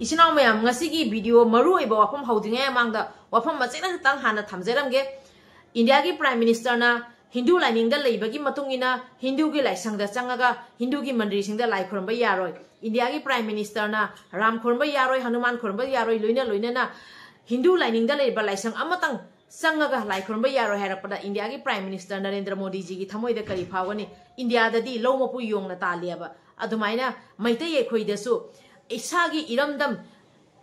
इसिनाव ma'am ngasi video मरु ओइबा वाफम हौदिंगे मांगदा वाफम मचेना तंग हाना थमजेरमगे India की prime minister ना हिंदू लाइनिंग दा लेबगी मतुंगिना हिंदू की लाइसंग दा चंगागा हिंदू की मंदिर सिंग दा लाई खुरंबा यारोय इंडिया की प्राइम मिनिस्टर ना राम खुरंबा यारोय हनुमान खुरंबा यारोय लोइना लोइना ना हिंदू लाइनिंग दा लेबा लाइसंग अमतंग संगागा लाई खुरंबा यारोय हायरपदा इंडिया की प्राइम मिनिस्टर नरेंद्र मोदी जी की थमोइदा करी फावनी इंडिया ददी लौमपु योंगना तालियाबा अदुमाइना मैतै एखोइदसु इसागी इरमदम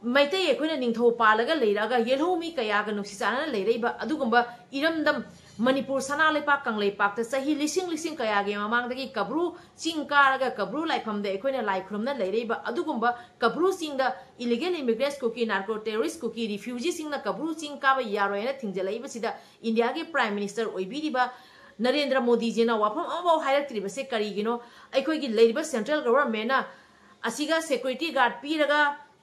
मैतै एखोइना निंगथौ पालगा लेरागा येलहोमी कयागा नुसिचाना लेरैबा अदुगुंबा इरमदम मणिपुर सना लेपाक कंगलेपाक सही लिसिंग लिसिंग कयागे ममांगदगी कब्रू चिंग कारगा कब्रू लाइफमदे एखोइना लाइख्रुमना लेरैबा अदुगुंबा कब्रू चिंगदा illegal immigrants Kuki narco terrorist Kuki refugee सिंगना कब्रू चिंग काबा यारोयना थिंगजलैबसिदा इंडिया के प्राइम मिनिस्टर ओइबिरिबा नरेंद्र मोदी जी ना वाफम अबाव हायरक्त्रिबसे करिगिनो अखोइगी लेरिबा सेंट्रल गवर्नमेंट ना असिगा सिक्योरिटी गार्ड पीरगा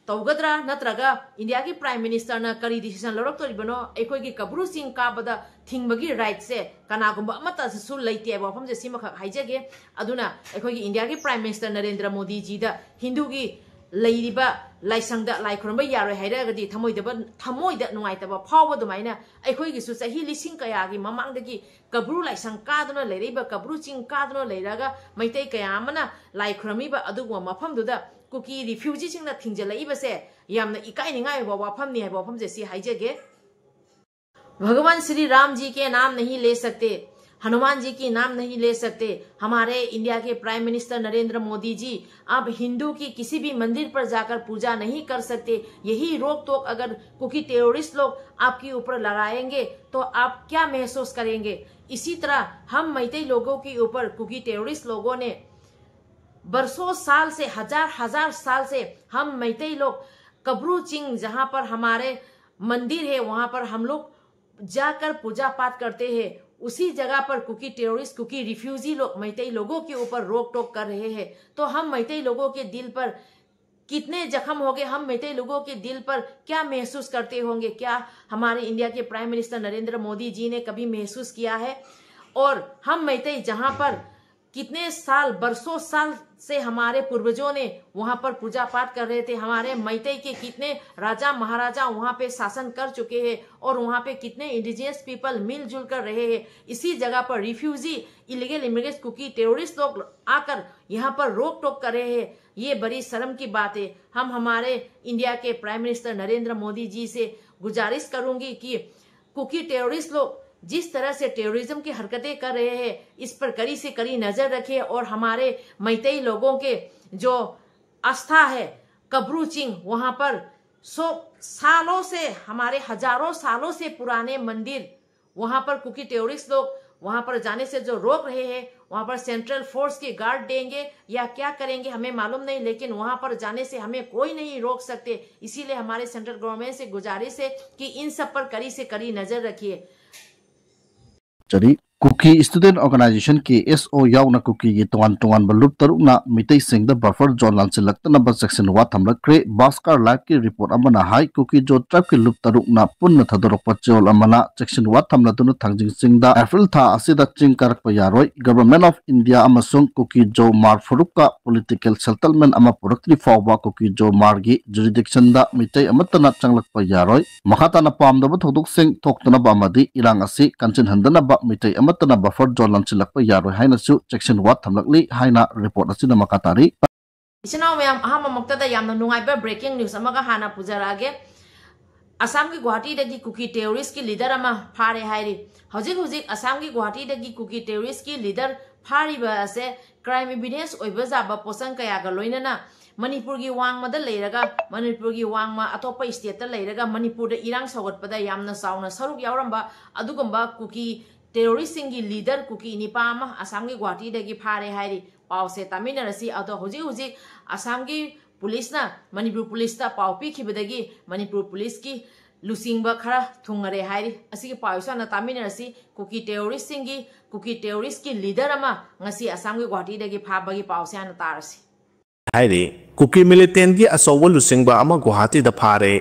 तौगद्रा नत्रगा इंडिया की प्राइम मिनिस्टर ना करी डिसीजन लौरक्तोरिबनो अखोइगी कब्रू सिंग काबदा थिंगबगी राइट से कनागुंबा अमता सु लैते वाफम जे सिमखक हाइजगे अदुना अखोइगी इंडिया की प्राइम मिनिस्टर नरेंद्र मोदी जी दा हिंदू की लैरिबा लाइसंगदा लाइखुरंबा यारोय हाइरगदी थमोइदा नुंगाइतबा फावबा दुमाइना अखोइगिसु सही लिसिंग कयागी ममांगदगी कब्रू लाइसंग कादुना लेरैबा कब्रू चिंग कादुना लेरागा मैतै कयामना लाइखुरमीबा अदुगुमा मफमदुदा कुकी रिफ्यूजी सिंगना थिंगजलैबसे यामना इकाइनिंगाय वाफमनी है वाफम जेसी हाइजगे भगवान श्री राम जी के नाम नहीं ले सकते हनुमान जी की नाम नहीं ले सकते हमारे इंडिया के प्राइम मिनिस्टर नरेंद्र मोदी जी अब हिंदू की किसी भी मंदिर पर जाकर पूजा नहीं कर सकते यही रोक टोक अगर कुकी टेररिस्ट लोग आपके ऊपर लगाएंगे तो आप क्या महसूस करेंगे इसी तरह हम मैतै लोगों के ऊपर कुकी टेररिस्ट लोगों ने बरसों साल से हजार साल से हम मैतै लोग कब्रू चिंग जहां पर हमारे मंदिर है वहां पर हम लोग जाकर पूजा पाठ करते हैं उसी जगह पर कुकी टेररिस्ट कुकी रिफ्यूजी लोग मैतै लोगों के ऊपर रोक टोक कर रहे हैं तो हम मैतै लोगों के दिल पर कितने जख्म हो गए हम मैतै लोगों के दिल पर क्या महसूस करते होंगे क्या हमारे इंडिया के प्राइम मिनिस्टर नरेंद्र मोदी जी ने कभी महसूस किया है और हम मैतै जहां पर कितने साल बरसों साल से हमारे पूर्वजों ने वहां पर पूजा पाठ कर रहे थे हमारे मैतै के कितने राजा महाराजा वहां पे शासन कर चुके हैं और वहां पे कितने इंडिजिनियस पीपल मिलजुल कर रहे हैं इसी जगह पर refugee illegal immigrants Kuki terrorist लोग आकर यहाँ पर रोक टोक कर रहे हैं ये बड़ी शर्म की बात है हम हमारे इंडिया के प्राइम मिनिस्टर नरेंद्र मोदी जी से गुजारिश करूंगी कि कुकी टेररिस्ट लोग जिस तरह से टेररिज्म की हरकतें कर रहे हैं इस पर कड़ी से कड़ी नजर रखें और हमारे मैतै लोगों के जो आस्था है कब्रू चिंग वहां पर सालों से हमारे हजारों सालों से पुराने मंदिर वहां पर कुकी टेररिस्ट लोग वहां पर जाने से जो रोक रहे हैं वहां पर सेंट्रल फोर्स के गार्ड देंगे या क्या करेंगे हमें मालूम नहीं लेकिन वहां पर जाने से हमें कोई नहीं रोक सकते इसीलिए हमारे सेंट्रल गवर्नमेंट से गुजारिश है कि इन सब पर कड़ी से कड़ी नजर रखिए कुकी स्टूडेंट ऑर्गेनाइजेशन के एसओ याउना कुकी की तोंगान बलुप तरुकना मितै सिंह द बफर जोन लांचलक्तनब सेक्शन वा थमलक्रे बास्कार लाइव की रिपोर्ट अमना हाई कुकी जो ट्राइब के लुप तरुकना पुन्न थदरप चोल अमना सेक्शन वा थमलतुन थांजिंग सिंह द अप्रैल था असिदा चिंग करक यारोय गवर्नमेंट ऑफ इंडिया अमसुंग कुकी जो मार फरुक का पॉलिटिकल सेटलमेंट अमा पुरक्ति फावबा कुकी जो मार की जुरिडिक्शन द मितै अमतना चंगलक यारोय मखाताना पामदब थोदुक सिंह थोक्तनब अमदी इरांग असि कंचन हंदनब मितै अमतना बफर जोन लांचलक यारोय हाइनसु सेक्शन वा थमलकली हाइना रिपोर्ट असिना मकातारी इचनाव मैम अहम मक्तदा यामना नुंगाइबा ब्रेकिंग न्यूज अमगा हाना पुजरागे असम की गुवाहाटी दगी कुकी टेररिस्ट की लीडर अमा फारे हाइरी हजिक हजिक असम की गुवाहाटी दगी कुकी टेररिस्ट की लीडर फारिबा असे क्राइम एविडेंस ओइबा जाबा पोसन कयागा लोइनना मणिपुर की वांगमदा लेरगा मणिपुर की वांगमा अतोपा स्टेट लेरगा मणिपुर इरांग सौगटपदा यामना साउना सरुक यावरंबा अदुगंबा कुकी टेररिस्ट की लीडर कुकी निपाम असम की गुवाहाटी दगी फारे हाइरी पाव से तामिनरसी अदो हजिक हजिक असम की पुलिस ना मणिपुर पुलिस ता पाव पीखिबदगी मणिपुर पुलिस की लुसिंगबा खरा थुंगरे हाइरी असिगी पावसा ना तामिनरसी कुकी टेररिस्ट की लीडर अमा ngasi असम की गुवाहाटी दगी फाबगी पावसे ना तारसी हाइरी कुकी मिलिटेंट की असोव लुसिंगबा अमा गुवाहाटी दा फारे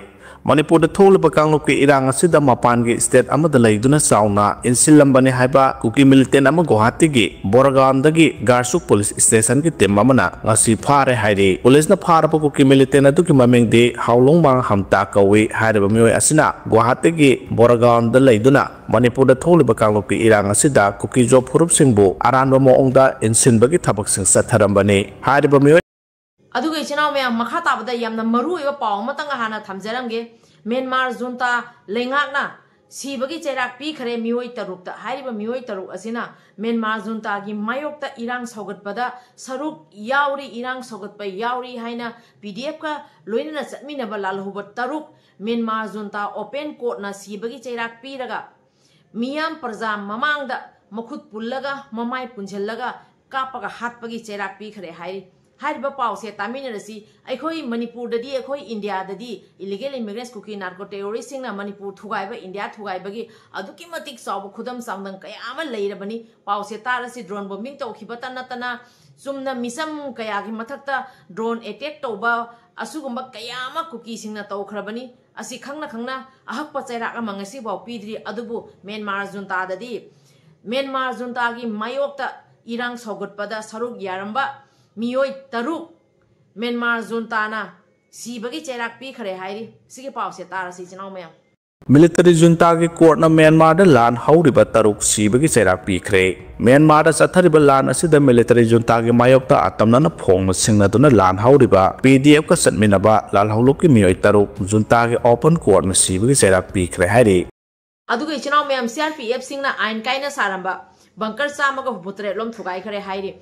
Manipur Tholba Kangloki Irang Sida Mapangi State Amadalay Duna Sauna in Silambani Haiba Kuki Militan Amagohatigi Boragandagi Garsu Police Station Timamana Ngasi Pare Haidi Police na Parapo Kuki Militan Duki Maming de how long bang Hamtakawi Hadabamio Asina Guahatigi Boraganda Layduna Manipur Tholba Kangloki Irang Sida Kuki Job Hurup Singbo Aranda Moonda in Sinbagi Tabak Sing Satarambani Hadabamio अदुगे इचनाव में मखा ताबदा यामना मरु एबा पाव मतंग हाना थमजरमगे Myanmar जुंता लेंगाकना सीबगी चेराक पीखरे मियोय तरुकता हारिबा मियोय तरुक असिना Myanmar जुंता गी मायोक्ता इरांग सौगतपदा सरुक यावरी इरांग सौगतपा यावरी हाइना PDF का लोइना चटमिनबा लालहुब तरुक Myanmar जुंता open court ना सीबगी चेराक पीरगा मियाम प्रजा ममांगदा मखुत पुल्लगा ममाय पुंझलगा कापगा हातपगी चेराक पीखरे हाइरी हाइबा पाउसे तामिनरसी अखोई मणिपुर ददी अखोई इंडिया ददी illegal immigrants Kuki narco terrorist सिंगना मणिपुर थुगाइबा इंडिया थुगाइबगी अदुकी मतिक साव खुदम सांदंग कयामा लेरबनी पाउसे तारसी ड्रोन बॉम्बिंग तौखिबा तनतना चुमना मिसम कयागी मथक्ता ड्रोन अटैक तौबा असुगुम्बा कयामा कुकी सिंगना तौखरबनी असि खंगना खंगना अहक्पा चैराक मंगसी बाव पीद्री अदुबु म्यांमार जुंता ददी म्यांमार जुंतागी मायोक्ता इरांग सौगतपदा सरुक यारंबा मियोय तरुक म्यांमार जुंताना सीबगी चेराक पीखरे हाइरी सिगे पाउसे तारसी चनाव मयाम Military junta की कोर्ट न म्यांमार द लान हौरिबा तरुक सीबगी चेराक पीखरे म्यांमार द चथरिबा लान असिदा मिलिटरी जुंता की मायोक्ता आतमना फोंग सिंगनदुना लान हौरिबा पीडीएफ का सटमिनबा लाल हौलुकी मियोय तरुक जुंता की ओपन कोर्ट न सीबगी चेराक पीखरे हाइरी अदुगे चनाव मयाम सीआरपीएफ सिंगना आइन काइना सारंबा बंकर चामगा हुबुतरे लोम थुगाई खरे हाइरी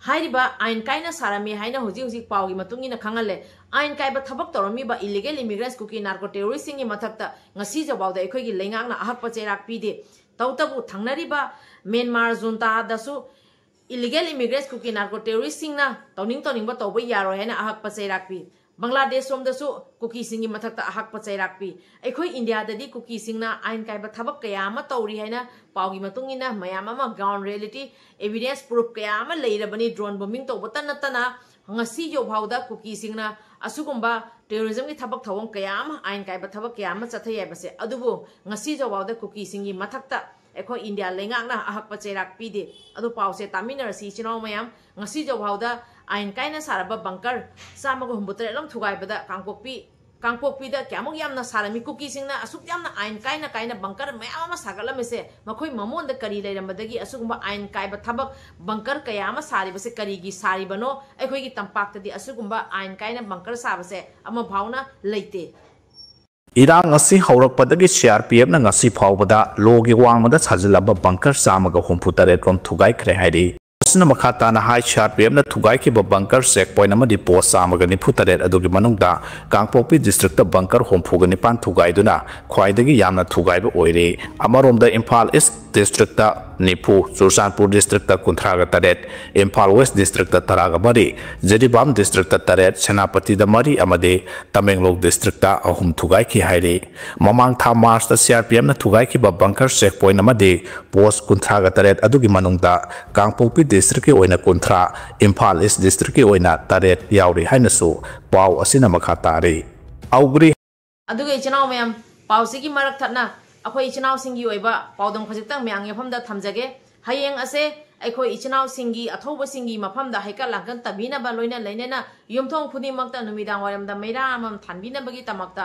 हाइरिबा आइन काइना सारामी हाइना हुजी हुजी पावगी मतुंगिना खंगले आइन काइबा थबक तोरमीबा illegal immigrants Kuki narco terrorist सिंगी मथक्ता ngasi जबावदा एखोगी लेंगांगना अहक्पा चेराक पीदे तौतबु थंगनरिबा म्यांमार जुंता दसु illegal immigrants Kuki narco terrorist सिंगना तौनिंगबा तौबा यारो हैना अहक्पा चेराक पी बांग्लादेश सोमदसु कुकी सिंगी मथक्ता अहक्पा चेराक पी एखोई इंडिया ददी कुकी सिंगना आइन काइबा थबक कयामा तौरी हैना पावगी मतुंगिना मयामा ग्राउंड रियलिटी एविडेंस प्रूफ कयामा लेरबनी drone bombing तौबता नतना ngasi jo bhauda kuki singna asugumba terrorism ki thabak thawong kayam ain kai ba thabak kayam chathai ai base adubu ngasi jo bhauda kuki singi mathakta ekho india lengak na ahak pa cherak pide adu pause taminar si chinaw mayam ngasi jo bhauda ain kai na saraba bunker samago humbutre lom thugai bada kangpokpi da kyamok yamna sarami kuki singna asuk yamna ain kai na bunker mayama sagalamese makhoi mamon da kari leiramdagi asugumba ain kai ba thabak bunker kayama sari base kari gi sari bano ekhoi gi tampak tadi asugumba ain kai na bunker sabase ama bhauna leite Irang asi haurakpadagi CRPF na ngasi phawbada logi wangmada chajilaba bunker samaga humputare rom thugai khre hairi Asna makhata na high CRPF na thugai ki bunker checkpoint amadi post samaga ni phutare adugi manungda Kangpokpi district ta bunker hompuga ni pan thugai duna khwaidagi yamna thugai ba oire amaromda Imphal East district ta Nipu Churchandpur district ta Kunthraga taret Imphal West district ta Taraga mari Jiribam district ta taret Senapati da mari amade Tamenglong district ta ahum thugai ki haire mamang tha March ta CRPF na thugai ki bunker checkpoint amade post Kunthraga taret adugi manungda Kangpokpi district ki oina Kunthra Imphal East district ki oina taret yauri hainasu paw asina makhatari augri aduge chanaw mayam pawsi ki marak thatna अखोई इचनाव सिंगी ओइबा पाउदम खजिक्तंग म्यांग यफमदा थमजगे हयेंग असे अखोई इचनाव सिंगी अथौब सिंगी मफमदा हैका लांकन तबीनबा लोइना लेनेना युमथोंग खुदिमक्ता नुमिदांग वारमदा मैरा अमम थानबिनबगी तमक्ता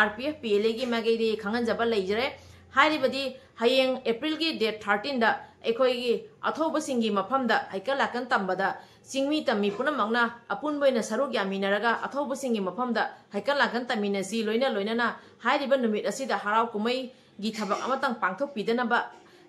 RPF PLA की मगैदि खंगनजबा लेजरे हारिबदी हयेंग अप्रैल की date 13 दा अखोई अथौब सिंगी मफमदा हैका लांकन तंबदा सिंगमी तमी पुनमंगना अपुनबोइना सरुक यामिनरगा अथौब सिंगी मफमदा हैका लांकन तमिनसी लोइना हारिबा नुमित असिदा हराव कुमै गी थबक अमतंग पांथोक पिदनबा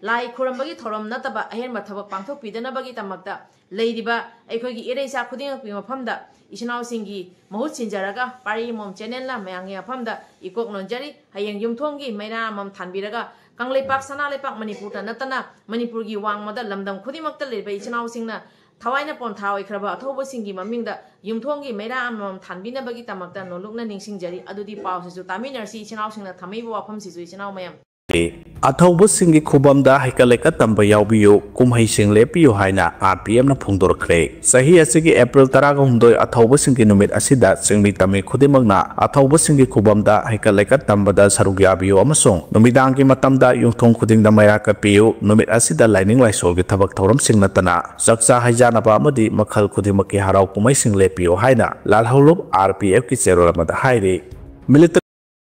लाई खुरमबगी थोरम नतबा अहेनबा थबक पांथोक पिदनबगी तमक्ता लेरिबा अखोगी इरेसा खुदिंग पि मफमदा इचनाव सिंगी महूत सिंजरगा पारी मोम चैनल ना मयांग मफमदा इकोक नोंजरी हयेंग युमथोंगी मैना मम थानबिरगा कांगलेपाक सनालेपाक मणिपुर ता नतना मणिपुर गी वांगमदा लमदम खुदिमक्ता लेबा इचनाव सिंगना थवाइना पोंथा ओइखरबा अथौब सिंगी ममिंगदा युमथोंगी मैरा अमम थानबिनबगी तमक्ता नोलुकना निंगसिंगजरी अदुदी पावसिसु तामिनरसी इचनाव सिंगना थमैबो वाफम सिसु इचनाव मयम अथौबसिंगी खुबमदा हैकलेका तंबा यावबियो कुमहैसिंग लेपियो हाइना आरपीएम ना फोंदोरख्रे सही असिगी अप्रैल 13 अथौबसिंगी नुमित असिदा सिंगली तमे खुदिमगना अथौबसिंगी खुबमदा हैकलेका तंबदा सरुग याबियो अमसोंग नुमिदांगी मतमदा युंथोंग खुदिंगदा मया कपियो नुमित असिदा लाइनिंग लाइसोलगी थबक थौरम सिंगनतना सक्सा हैजानाबा अमदि मखल खुदिमकी हराव कुमहैसिंग लेपियो हाइना लालहौलब आरपीएफ की चेरोलमदा हाइरे मिलिटरी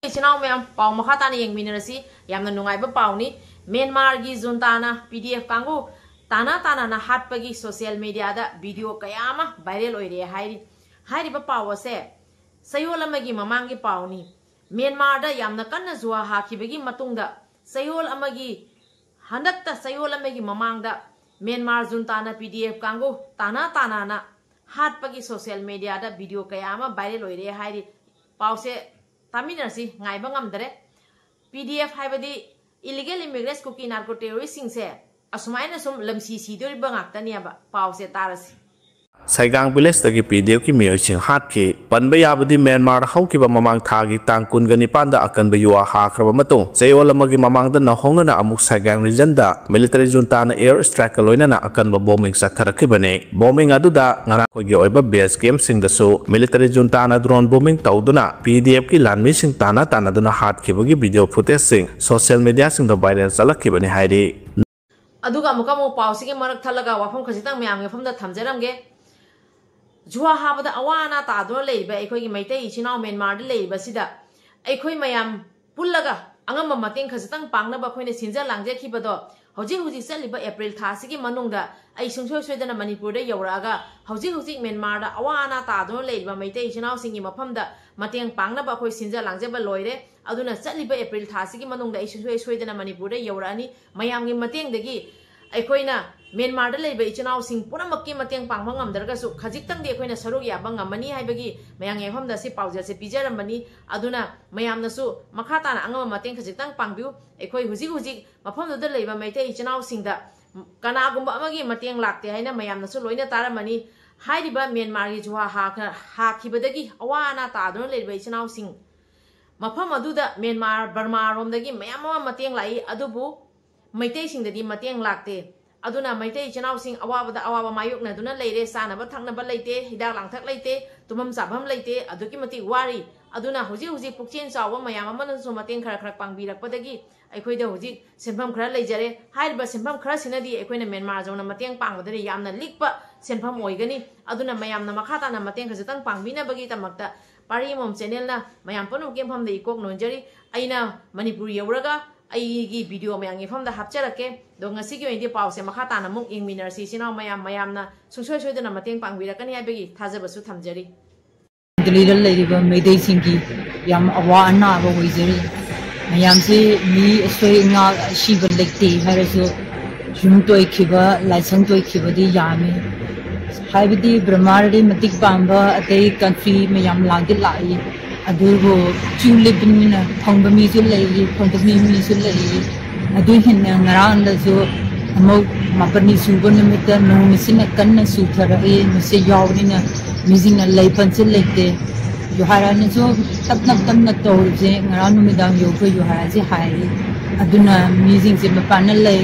इचनाव मैम पाव मखा ताना येंगमिनरसी यामना नुंगाइबा पावनी म्यांमार की जुंताना पीडीएफ कांगू ताना ताना ना हाटपगी सोशल मीडिया दा वीडियो कयामा वायरल ओइरे हाइरिबा पाव से सयोल अमगी ममांगी पावनी म्यांमार दा यामना कन्ना जुआ हाखिबगी मतुंगदा सयोल अमगी हंदकता सयोल अमगी ममांगदा म्यांमार जुंताना पीडीएफ कांगू ताना ताना ना हाटपगी सोशल मीडिया दा वीडियो कयामा वायरल ओइरे हाइरि पाव से तामिनरसी ngaibang amdare PDF haibadi illegal immigrants kuki narco terrorists singse asumaina sum lamsi sidori bangakta niaba pause tarasi Saigang Village tagi PDF ki miyosing hat ki panba yabadi Myanmar hau ki ba mamang thagi tang kun gani panda akan ba yuwa ha kraba matong sayola magi mamang da na honga na amuk Saigang region da military junta na air strike loina na akan ba bombing sa tharaki bane bombing adu da ngara ko gi oiba base game sing da so military junta na drone bombing tawduna PDF ki lanmi sing tana duna hat ki bagi video footage sing social media sing da viral salak ki bane hairi aduga muka mo pause ki marak thalaga wafam khajitang myam nge pham da thamjaram ge जुआ हाबदा अवाना तादो लेबा एखोगी मैते इचिनाव Myanmar दे लेबा सिदा एखोई मयाम पुल्लगा अंगम मतें खजतंग पांगनबा खोइने सिंजा लांगजे खिबदो हौजी हौजी चलिबा April थासिगी मनुंगदा आई सुंसोय सोयदना मणिपुर दे यौरागा हौजी हौजी Myanmar दा अवाना तादो लेबा मैते इचिनाव सिंगी मफमदा मतें पांगनबा खोइ सिंजा लांगजेबा लोइरे अदुना चलिबा एप्रिल थासिगी मनुंगदा आई सुंसोय सोयदना मणिपुर दे यौरानी मयामगी मतें दगी अखोइना म्यांमार दे लेबा इचनाव सिंग पुरमक्की मतें पांगबा ngamdargasu khajiktang de अखोइना सरु याबा ngamani haibagi mayang efamda si pauja se pijaramani aduna mayamnasu makhata na angama mateng khajiktang pangbiu अखोइ हुजिक हुजिक मफमदो दे लेबा मैते इचनाव सिंगदा कनागुंबा अमगी मतें लागते हाइना mayamnasu लोइना तारामनी हाइरिबा म्यांमार gi जुहा हा खिबदगी अवाना तादोन लेबा इचनाव सिंग मफम अदुदा म्यांमार बर्मा रोमदगी मयाम मतें लाई अदुबु मैते सिंगददी मतें लागते अदुना मैते इचनाव सिंग अवाबदा अवाबा मायुकना दुना लेरे सानबा थकनबा लेते हिदाक लांथक लेते तुमम साबम लेते अदुकी मति वारी अदुना हुजी हुजी पुक्चेन चावबा मयाम अमनसु मतें खरा खरा पांगबिरकपदगी अखोइदा हुजी सेनफम खरा लेजरे हाइरबा सेनफम खरा सिनदी अखोइना म्यांमार जोना मतें पांगबदरे यामना लिकपा सेनफम ओइगनी अदुना मयामना मखाताना मतें खजतंग पांगबिनाबगी तमक्ता पारिमोम चैनलना मयाम पनु गेमफम दे इकोक नोंजरी अइना मणिपुर यौरगा अईगी वीडियो में अंगे फम दा हपचरके दो ngasi gi oindi pause makha tana muk ingminar si sinaw mayam na sungsoi soidana mateng pangbirakani haibagi thajabasu thamjari daliral leiriba meidei singi yam awa anna ba hoijari mayam se mi soi nga shiba lekte harasu jum toi khiba laisang toi khiba di yami haibadi brahmardi matik pamba atei country mayam lagil lai adugo chulibinna thongbami su lei thongbami mi su lei adu hinna ngaran da so amau mapani suban nimita no misina kanna su thara e mise yawrina misina lei pansil lekte yoharana so tapna tawje ngaran midang yo ko yohara ji hai aduna mising se mapana lei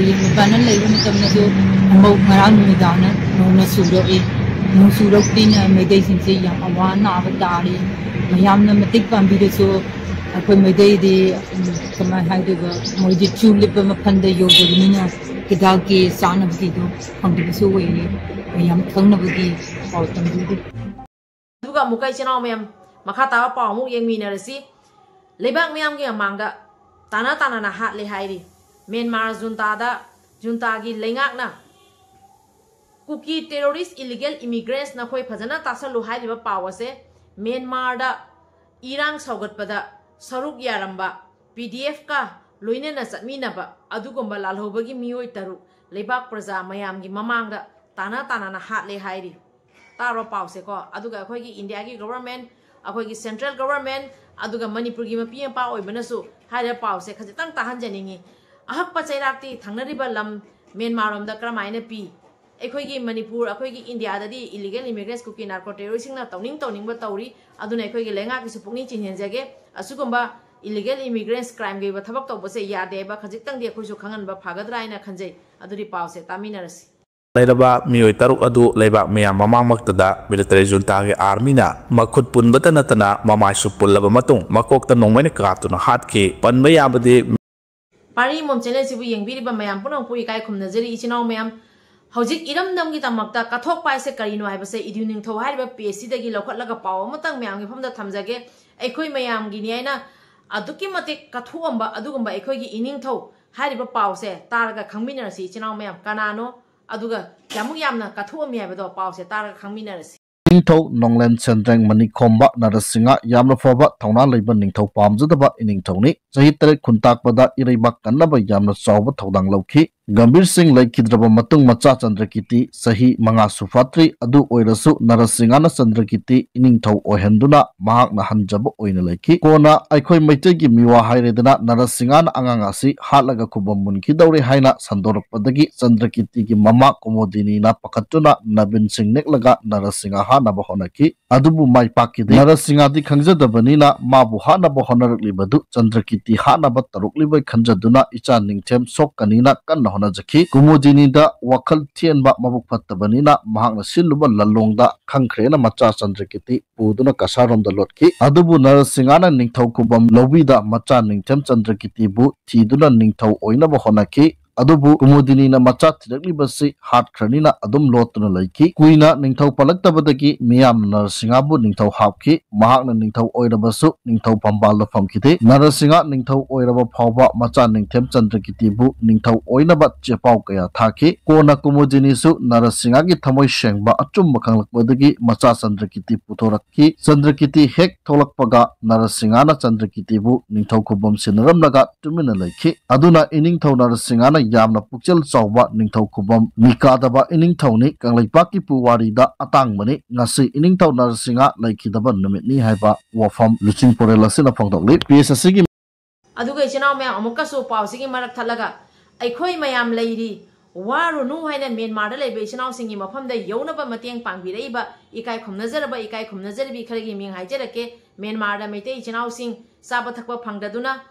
mitamna so amau ngaran midang no na suro e no suro dina medai sin se yang awana abadari mayamna matik pambireso akoi medai de kama haiduga moji chulipa maphanda yogorina kidagi sanabgi do pambireso we mayam thangnabgi pautamdu duga mukai chinaw mayam makhata pa mu yengminarasi lebak mayam gi amangda tana na hat le hairi Myanmar junta gi lengak na Kuki terrorist illegal immigrants na khoi phajana tasalu hairiba pawase Myanmar da Irang saugatpada saruk yaramba PDF ka loine na satminaba adugomba lalhobagi mioi taru lebak praja mayam gi mamangda tana na hatle hairi taro pause ko aduga khoi gi India gi government akhoi gi central government aduga Manipur gi mapi pa oibanasu haira pause khajitang tahanjaningi ahak pa chairakti thangnariba lam Myanmar rom da kramaina pi अखोगी मणिपुर अखोगी India ददी illegal immigrants Kuki narco terrorist ना तौनिंग बा तौरी अदुना अखोगी लेंगा किसु पुंगनी चिन्हेंजगे असुगुंबा illegal immigrants crime ge ba thabak tawba se ya de ba khajik tang de khoi su khangan ba phagadra ina khanjai aduri paw se taminarasi Lairaba mioi taruk adu leibak miyam mamang maktada military junta ge army na makhut punbata natana mamai su pullaba matung makokta nongmai katuna hatki panba yabadi pari mom channel sibu yengbiri ba mayam punong pui kai khumna jeri ichinau mayam hojik iram nam gi tamakta kathok pai se karino hai ba se iduning tho hai ba pc dagi lokhat laga paw matang mayam gi phomda thamjage ekhoi mayam gi ni aina aduki mate kathuamba adugumba ekhoi gi ining tho hai ba paw se targa khangminarasi ichinau mayam kanano aduga yamu yamna kathuami hai ba do paw se targa khangminarasi Ningthau Nonglen Sendreng Manikomba Narasinga Yamna Foba Tauna Liban Ningthau Pamzadaba Iningthoni Sahi Tere Kuntakpada Iraibak Kanaba Yamna Sauba Thaudang Lauki Gambir Singh Laikhidraba Matung Macha Chandrakiti Sahi Manga Sufatri Adu Oirasu Narasingana Chandrakiti Iningthau Ohenduna Mahakna Hanjaba Oina Laiki Kona Aikhoi Maitegi Miwa Hairedana Narasingana Angangasi Hatlaga Kubamunki Dauri Haina Sandorpadagi Chandrakiti Gi Mama Komodini Na Pakatuna Nabin Singh Neklaga Narasinga Hanaba Honaki Adubu Mai Pakidi Narasingadi Kangzadabanina Mabu Hanaba Honarakli Chandrakiti Hanaba Taruklibai Khanjaduna Icha Ningthem Sokkanina Kanna Honajaki Kumudini da Wakal Tienba Mabuk Patabanina Mahakna Siluba Lalongda Kangkrena Macha Chandrakiti Puduna Kasarom da Lotki Adubu Narasingana Ningthau Kubam Lobida Macha Ningthem Chandrakiti Bu Tiduna Ningthau Oinaba Honaki Adubu Kumudini na Macha Tirakli Basi Hat Kranina Adum Lotuna Laiki Kuina Ningthau Palaktabadagi Miyam Narasingabu Ningthau Hapki Mahakna Ningthau Oirabasu Ningthau Pambala Famkite Narasinga Ningthau Oiraba Pauba Macha Ningthem Chandrakiti Bu Ningthau Oinaba Chepau Kaya Thaki Kona Kumudini Su Narasinga Gi Thamoi Shengba Achum Makanglakbadagi Macha Chandrakiti Puthoraki Chandrakiti Hek Tholakpaga Narasingana Chandrakiti Bu Ningthau Kubam Sinaramnaga Tumina Laiki Aduna Iningthau Narasingana Yamna Pukchel Chawba Ningthau Kubam Mikadaba Iningthau Kanglaipak Puwarida Atangmani Ngasi Iningthau Narasinga Laikidaba Numitni Haiba Wafam Luching Porelasina Pongdokli PSSigi aduga ichinaw mayam amuka so pawsigi marak thalaga aikhoi mayam leiri waru nu haina Myanmar da lebe ichinaw singi mafam da younaba mateng pangbiraiba ikai khumnazarbi kharagi ming haijarake Myanmar da mete ichinaw sing saba thakpa phangdaduna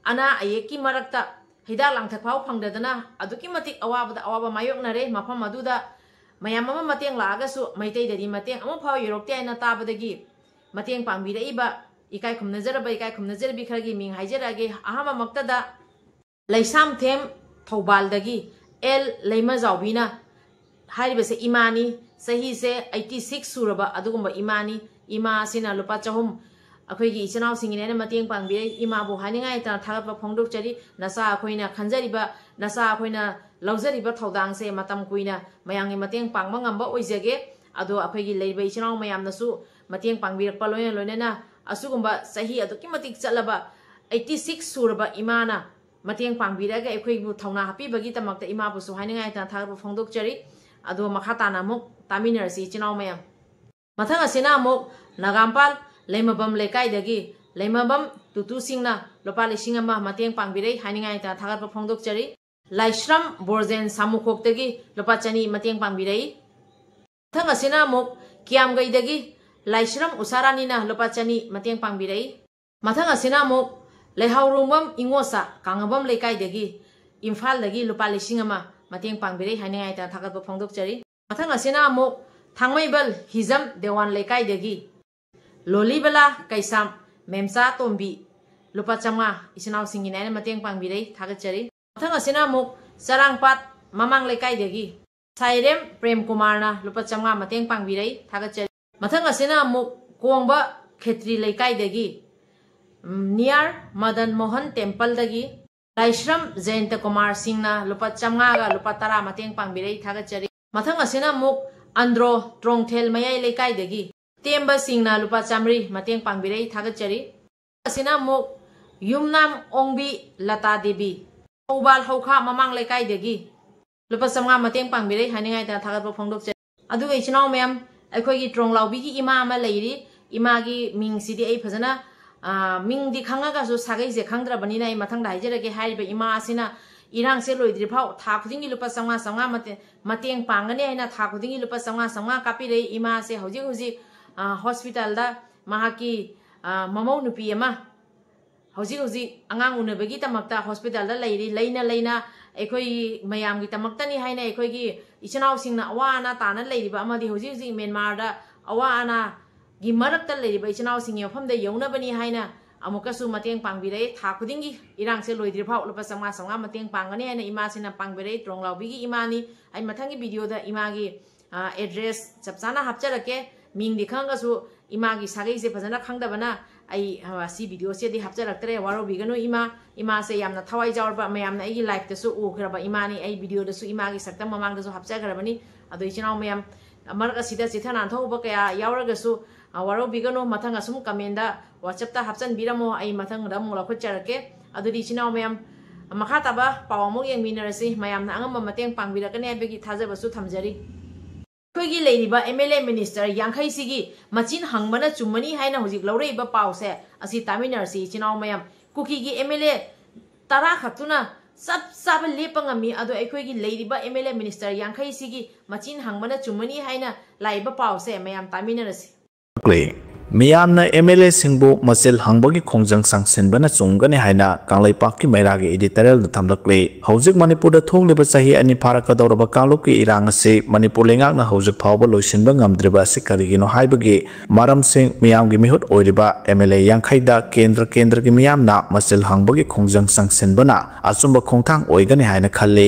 ana ayeki marakta hida langthak phau phangdadana aduki matik awaba mayoknare mafam aduda mayam ama mateng laga su maitei dadi mateng ama phau yorokte aina tabadagi mateng pangbiraiba ikai khumnazarbi kharagi ming haijarage ahama maktada laisam them Thoubaldagi El Leima Zawbina Haribase Imani Sahi se 86 suraba adugumba Imani Ima sina lupa chahum akhoi ichanaw singine mateng pangbire ima bu haningai ta thagapa phongdok chari nasa akhoina khanjariba nasa akhoina laujariba thodang se matam kuina mayangi mateng pangma ngamba oijage ado akhoi leiba ichanaw mayam nasu mateng pangbire paloya loinena asugumba sahi aduki matik chalaba 86 suraba imana mateng pangbiraga akhoi bu thawna happy bagi tamakta ima bu su haningai ta thagapa phongdok chari ado makhatana muk taminarsi ichanaw mayam mathang asina muk nagampal Leimabam Lekaidagi, Leimabam, Tutu Singna, Lopali Singama, Mateng Pangbirei, Haningai, Tagat Pongdok Cherry, Laishram, Borzen, Samukoktagi, Lopachani, Mateng Pangbirei, Tangasina Mok, Kiam Gaidagi, Laishram, Usaranina, Lopachani, Mateng Pangbirei, Matangasina Mok, Lehaurumam, Ingosa, Kangabam Lekaidagi, Infal Dagi, Lopali Singama, Mateng Pangbirei, Haningai, Tagat Pongdok Cherry, Matangasina Mok, Tangmaibal, Hizam, Dewan Lekaidagi. Lolibala Kaisam Memsa Tombi Lupa Chama Isinaw Singina Mateng Pangbirei Thagachari Mathang asina muk Sarangpat Mamang Lekai Degi Sairem Prem Kumarna Lupa Chama Mateng Pangbirei Thagachari Mathang asina muk Kuangba Khetri Lekai Degi Near Madan Mohan Temple Degi Laishram Zainta Kumar Singna Lupa Chama ga Lupa Tara Mateng Pangbirei Thagachari Mathang asina muk Andro Trongthel Mayai Lekai Degi Temba Singna Lupa Chamri Mateng Pangbirei Thagachari Asina Muk Yumnam Ongbi Lata Devi Obal Hokha Mamang Lekai Degi Lupa Samga Mateng Pangbirei Haningai Ta Thagat Phongdok Chari Adu Ichinaw Mem Akhoi Trong Laubi gi ima ama leiri ima gi ming sidi ai phajana ming di khangaga so sagai je khangdrabani na mathang da haijera ge haiba ima asina irang se loidri phau tha khudingi lupa sanga mateng pangani aina tha khudingi lupa sanga kapi rei ima se hoji hospital da mahaki mamau nupi ama hauji angang unabagi tamakta hospital da lairi leina ekoi mayam gi tamaktani haina ekoi gi ichinau singna awana tana lairi ba amadi hauji Myanmar da awana gi marakta lairi ba ichinau sing yofam da yona bani haina amukasu mateng pangbire tha khudingi irang se loidri phau lupa sama mateng pangani haina ima sina pangbire tronglaubi gi imani ai mathangi video da ima gi address chapchana hapcharake ming di khanga su ima gi sagai se phajana khangdabana ai si video se di hapcharaktre waro bigano ima se yamna thawai jawrba mayamna ai live da su u khraba imani ai video da su ima gi sakta mamang da su hapchagrabani ado ichinau mayam amarga sida chithana thoba kaya yawraga su waro bigano mathanga sum kamenda WhatsApp ta hapchan biramo ai mathang ram la khocharake ado di ichinau mayam makha taba pawamuk yang minarasi mayamna angam mateng pangbirakane begi thajaba su thamjari koigi leiriba MLA minister yankhai sigi machin hangbana chumani haina hojik laureiba pause asi taminarsi chinau mayam Kuki gi MLA tara khatuna sab lepangami ado ekoigi leiriba MLA minister yankhai sigi machin hangbana chumani haina laiba pause mayam taminarsi Miyamna MLA singbu masil hangbagi khongjang sangsenbana chunggani haina kanglai pakki mairagi editorial da thamlakle hojik Manipur da thongliba sahi ani pharaka dawraba kangluki irang ase Manipur lengakna hojik phawba loisinba ngamdriba ase karigino haibagi maram sing miyamgi mihut oiriba MLA yankhai da kendra gi miyamna masil hangbagi khongjang sangsenbana asumba khongthang oigani haina khalle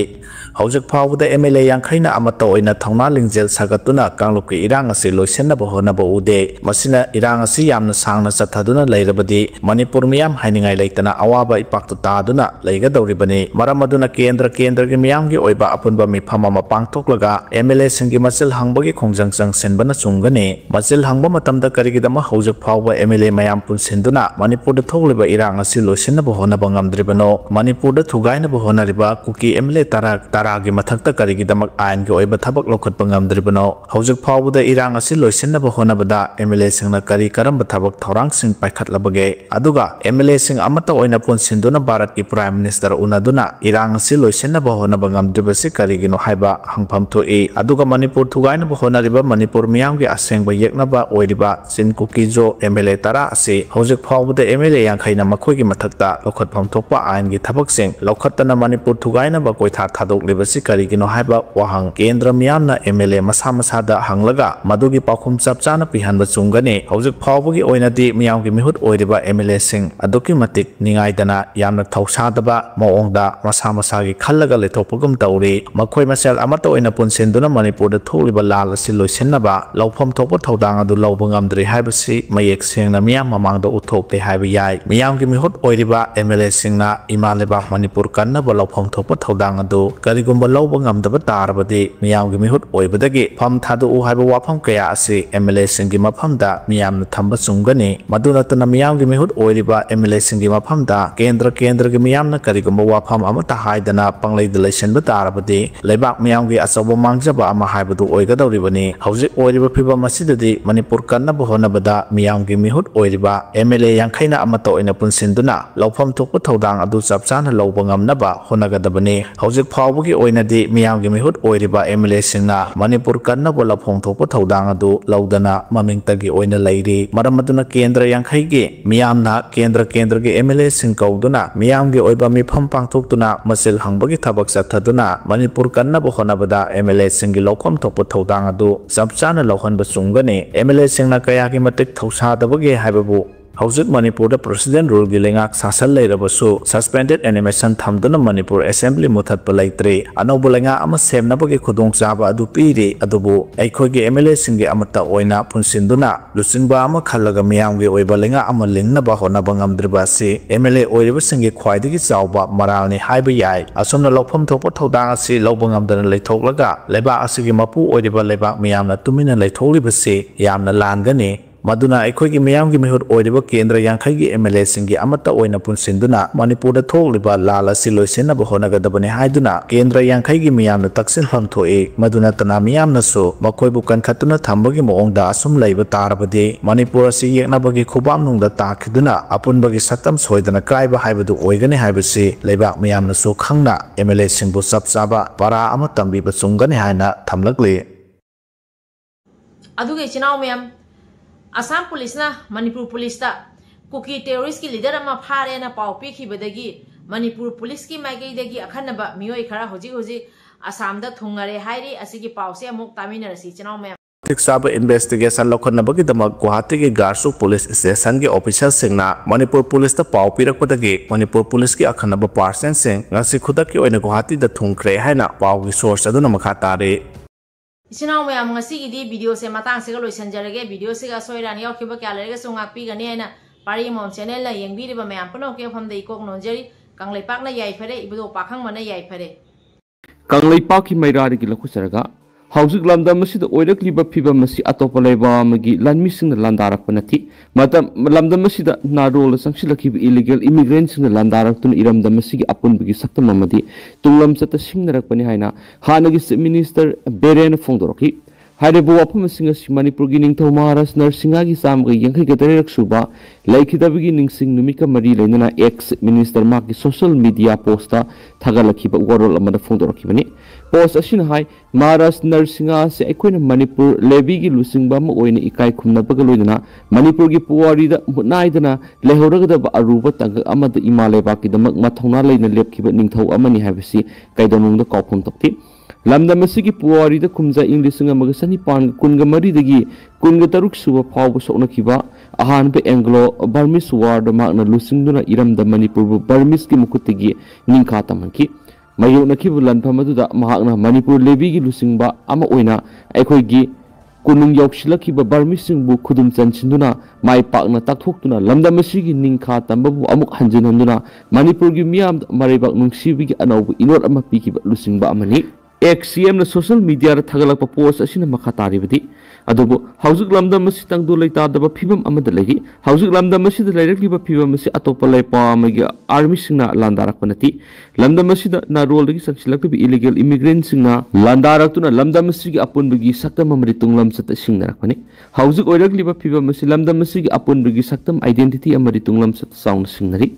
hojik phawda MLA yankhai na amata oina thongna lingjel sagatuna kangluki irang ase loisenna bahona ba ude masina asi yamna sangna chathaduna leirabadi Manipur miyam hainingai leitana awaba ipaktu taduna leigadoribani maramaduna kendra gi miyam gi oiba apunba mifam ama pangthoklaga MLA singi masil hangbagi khongjang senbana chungani masil hangba matamda karigidama hojak phawba MLA mayam punsinduna Manipur da thogliba irang asi loisinna bahona bangamdribano Manipur da thugaina bahona riba Kuki MLA tara gi mathakta karigidama ain gi oiba thabak lokhat bangamdribano hojak phawba da irang asi loisinna bahona bada MLA singna karamba thabak thorang sing paikhat labage aduga MLA sing amata oina punsinduna Bharat ki Prime Minister unaduna irang si loisenna bahona bangamdribasi karigino haiba hangpham thoi aduga Manipur thugaina bahona riba Manipur miyam gi asengba yeknaba oiriba sin Kuki jo MLA tara ase hojik phawbuda MLA yankhaina makhoi gi mathakta lokhat pham thokpa ain gi thabak sing lokhatana Manipur thugaina ba koitha thadok libasi karigino haiba wahang kendra miyamna MLA masa da hanglaga madugi pakhum chapchana pihanba chungani phawbugi oinadi miyamgi mihut oiriba MLA sing aduki matik ningaidana yamna thausadaba maongda masa gi khallaga lethopugum tawri makhoi masel amata oina punsenduna Manipur da tholiba lal asi loisennaba lawpham thokpa thodang adu lawbangamdri haibasi mayek sengna miyam mamangda uthokte haiba yai miyamgi mihut oiriba MLA singna imaleba Manipur kannaba lawpham thokpa thodang adu karigumba lawbangamdaba tarabadi miyamgi mihut oibadagi pham thadu u haiba wafam kaya asi MLA singi maphamda miyam thamba chungani maduna tana miyamgi mihut oiriba MLA singi maphamda kendra gi miyamna karigumba wafam amata haidana panglai delation ba tarabadi leibak miyamgi asawa mangjaba ama haibadu oigadoribani hauji oiriba phiba masidadi Manipur kanna bahona bada miyamgi mihut oiriba MLA yankhaina amata oina punsinduna lawpham thokpa thodang adu chapchana lawbangamnaba honagadabani hauji phawbugi oinadi miyamgi mihut oiriba MLA singna Manipur kanna bola phong thokpa thodang adu lawdana mamingtagi oina lairi maramaduna kendra yankhai gi miyamna kendra gi MLA sing kauduna miyamgi oiba mifam pangthoktuna masil hangbagi thabak chathaduna Manipur kanna bahona bada MLA singi lawkham thokpa thodang adu chapchana lawhanba chungani MLA singna kayagi matik thausadabagi haibabu hausit Manipur da President rule gi lengak sasal leirabasu suspended animation thamduna Manipur Assembly muthat palaitre anobu lenga ama semna bagi khudong chaba adu piri adubu aikhoi gi MLA singi amata oina punsinduna lusinba ama khallaga miyam gi oiba lenga ama lingna ba hona bangamdriba si MLA oiriba singi khwaidagi chawba maralni haiba yai asomna lokpham thokpa thodang asi lawbangamdana leithoklaga leba asigi mapu oiriba leba miyamna tumina leitholiba si yamna langani maduna aikhoigi miyamgi mihut oiriba kendra yankhai gi MLA singi amata oina punsinduna Manipur da tholiba lala siloisena bahonagadabani haiduna kendra yankhai gi miyamna taksin pham thoi maduna tana miyamna su makhoibu kankhatuna thambagi moongda asum leiba tarabadi Manipur asi yeknabagi khubam nungda takhiduna apunbagi satam soidana kraiba haibadu oigani haibasi leibak miyamna su khangna MLA singbu sapchaba para ama tambi ba chungani haina thamlakli aduge chinau miyam Assam police na Manipur police ta Kuki terrorist की leader अमा फारे ना पाव पीखिबदगी Manipur police की माइकैदगी अखनबा मियोय खरा होजी असम दा थुंगरे हाइरी असिगी पावसे अमुक तामिनरसी चनाव में साब इन्वेस्टिगेशन लौखनबगीदमक गुवाहाटी की गार्सु पुलिस स्टेशन के ऑफिसर मणिपुर पुलिस पाव पीरकपदगी मणिपुर पुलिस की अखनब पार्सन खुदक गुवाहाटी थुंख्रे है पाव की सोर्स मखा तारे इचनाव मैम वीडियो से मतंग से लोसनजरगे वीडियो से सोरान याखिब क्या लेरगसु गापीगनी है पारी मोम चैनल येंबीरिबा मैम पुनो के फमदे इकोक नोंजरी कंगलेपाकना याइफरे इबदो पाखंग मना याइफरे कंगलेपाक की मैरारी की लखुसरगा हौजिक लमदम ओरक्लिबा फिबम अतोप लेबामगी लानमिसिंग लांदारक नथि मतम लमदम नारोल संगसिलखिब इलीगल इमिग्रेंट्स लांदारक्तुन इरमदम अपुनबगी सक्तम अमदि तुंगलम चत सिंगनरकपनि हाइना हानगी चीफ मिनिस्टर बेरेन फोंदोरखि हाइरेबो वाफम मणिपुर की निंगथौ महाराज नरसिंहा की चामग यंखैग तरेरक सुबा लैखिदबगी निंगसिंग नुमिका मरी लेना एक्स मिनिस्टर मा की सोशल मीडिया पोस्ट थगलखिब वरोल अमद फोंदोरखिबनि पोस्ट असिन हाई महाराज नरसिंहा से अखोइन मणिपुर लेबी की लुसिंगबा म ओइन इकाई खुमनबग लोइना मणिपुर की पुवारीदा मुनाइदना लेहौरगदब अरुब तंग अमद इमा लेबाकीदमक मथौना लेना लेपखिब निंगथौ अमनि हाइबसि कैदनुंगदा काउफम तोक्ति लमदम की पुवारी खुमजा इंग लिंग कुनग मरीदगी कुनग तरुक सुब फाव सोनखिबा अहानब एंग्लो बर्मिस वार्ड माकना लुसिंगदुना इरमद मणिपुर बर्मिस की मुखुतगी निंखा तमनखि मयोनखिब लनफम अदुदा महाकना मणिपुर लेबी की लुसिंगबा अमा ओइना अखोइगी कुनुंग यौसिलखिबा बर्मिसिंगबु खुदुम चनसिंदुना माइ पाकना ताकथोक्तुना लमदम की निंखा तंबबु अमुक हंजिनहंदुना मणिपुर की मियाम मरेबाक नुंगसिबिगी अनौबु इनोट अमा पीखिबा लुसिंगबा अमनि एक्सीएम सोशल मीडिया थगलप पोस्ट असिन मखा तारिबदि अदुबु हौजिक लमदम तंगदु लैतादब फिबम अमद लेरि हौजिक लमदम लैरक्लिबा फिबम अतोप लैपामगी आर्मी सिंगना लांदारक नथि लमदम नारोल दगी संगसिलक्लिबि इलीगल इमिग्रेंट सिंगना लांदारक्तुना लमदम अपुनबगी सक्तम अमरि तुंगलम सत सिंगनरकपनि हौजिक ओइरक्लिबा फिबम लमदम अपुनबगी सक्तम आइडेंटिटी अमरि तुंगलम सत साउंड सिंगनरि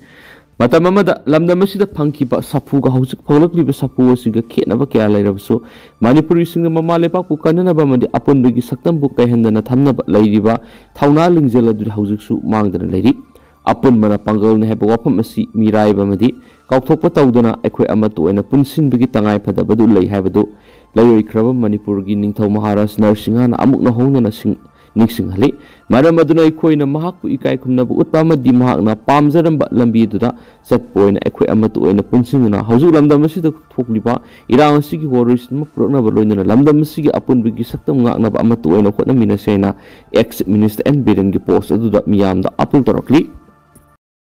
मतम लमदम फंखिबा सफुगा हौजिक फौलक्लिबा सफु असिगा खेनबा क्या लैरबसु मणिपुरी सिंग ममा लेपाकु कननबा मदि अपुनबगी सक्तमबु कैहंदना थमनबा लैरिबा थौना लिंगजल अदु हौजिकसु मांगदना लैरि अपुन मना पंगलने हेबा वाफम असि मिराइबा मदि काउथोकपा तौदना अखोय अमत ओइना पुनसिनबगी तंगाय फदबदु लै हाइबदु लैरोइख्रबा मणिपुरगी निंगथौ महाराज नरसिंहाना अमुकना होंगना सिंग निक्सिंगहली मरम अदुना अखोइना महाकु इकाई खुमनबु उत्पामदि महाकना पामजरंबा लंबी दुदा चटपोइना अखोय अमत ओइना पुनसिंगना हौजु लमदम असिदा थोकलिबा इरांग असिगी वोरिसम प्रोग्नबा लोइना लमदम असिगी अपुनबिगी सक्तम गांगनबा अमत ओइना खोनमिना सेना एक्स मिनिस्टर एन बेरन की पोस्ट अदुदा मियामदा अपील तोरकली